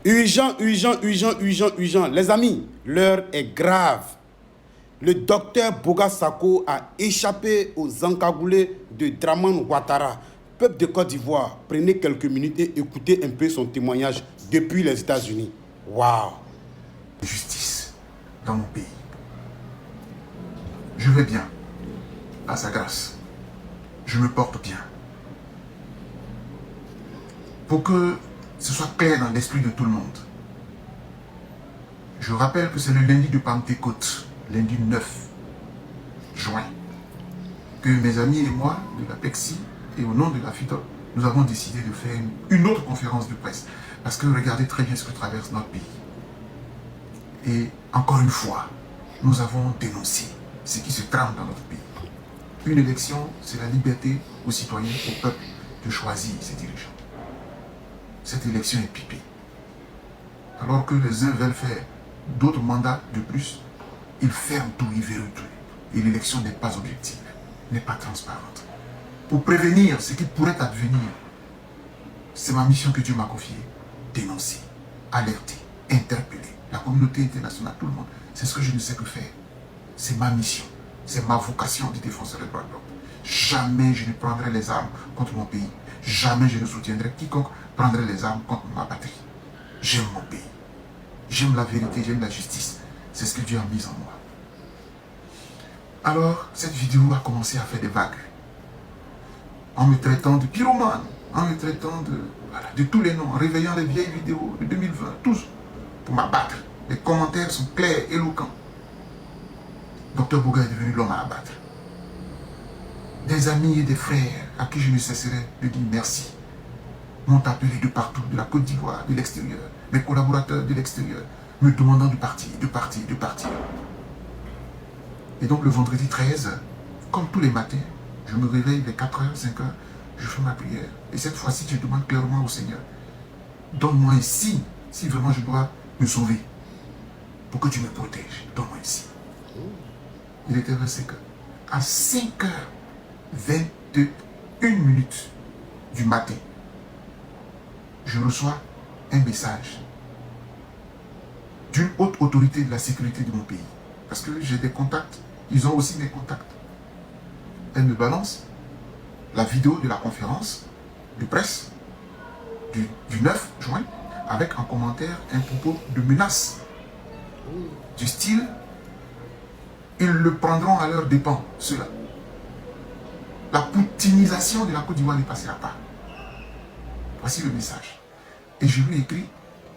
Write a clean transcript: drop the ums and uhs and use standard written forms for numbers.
Urgent, urgent, urgent, urgent, urgent. Les amis, l'heure est grave. Le docteur Boga Sako a échappé aux encagoulés de Dramane Ouattara. Peuple de Côte d'Ivoire, prenez quelques minutes et écoutez un peu son témoignage depuis les États-Unis. Waouh! Justice dans mon pays. Je vais bien, à sa grâce. Je me porte bien. Pour que ce soit clair dans l'esprit de tout le monde. Je rappelle que c'est le lundi de Pentecôte, lundi 9 juin, que mes amis et moi, de la PEXI, et au nom de la FIDO, nous avons décidé de faire une autre conférence de presse. Parce que regardez très bien ce que traverse notre pays. Et encore une fois, nous avons dénoncé ce qui se trame dans notre pays. Une élection, c'est la liberté aux citoyens, au peuple, de choisir ses dirigeants. Cette élection est pipée. Alors que les uns veulent faire d'autres mandats de plus, ils ferment tout, ils verrouillent tout. Et l'élection n'est pas objective, n'est pas transparente. Pour prévenir ce qui pourrait advenir, c'est ma mission que Dieu m'a confiée. Dénoncer, alerter, interpeller la communauté internationale, tout le monde. C'est ce que je ne sais que faire. C'est ma mission, c'est ma vocation de défenseur des droits de l'homme. Jamais je ne prendrai les armes contre mon pays. Jamais je ne soutiendrai quiconque prendrait les armes contre ma patrie. J'aime mon pays. J'aime la vérité, j'aime la justice. C'est ce que Dieu a mis en moi. Alors, cette vidéo a commencé à faire des vagues. En me traitant de pyromane, en me traitant de tous les noms, en réveillant les vieilles vidéos de 2020, tous, pour m'abattre. Les commentaires sont clairs, éloquents. Dr Boga est devenu l'homme à abattre. Des amis et des frères à qui je ne cesserai de dire merci m'ont appelé de partout, de la Côte d'Ivoire, de l'extérieur, mes collaborateurs de l'extérieur, me demandant de partir, de partir, de partir. Et donc le vendredi 13, comme tous les matins, je me réveille vers 4h, 5h, je fais ma prière. Et cette fois-ci, je demande clairement au Seigneur, donne-moi un signe, si vraiment je dois me sauver, pour que tu me protèges, donne-moi un signe. Il était vers 5h. À 5h21 du matin, je reçois un message d'une haute autorité de la sécurité de mon pays. Parce que j'ai des contacts, ils ont aussi mes contacts. Elle me balance la vidéo de la conférence de presse du 9 juin avec en commentaire un propos de menace du style « Ils le prendront à leur dépens, ceux-là. La poutinisation de la Côte d'Ivoire ne passera pas. » Voici le message. Et je lui ai écrit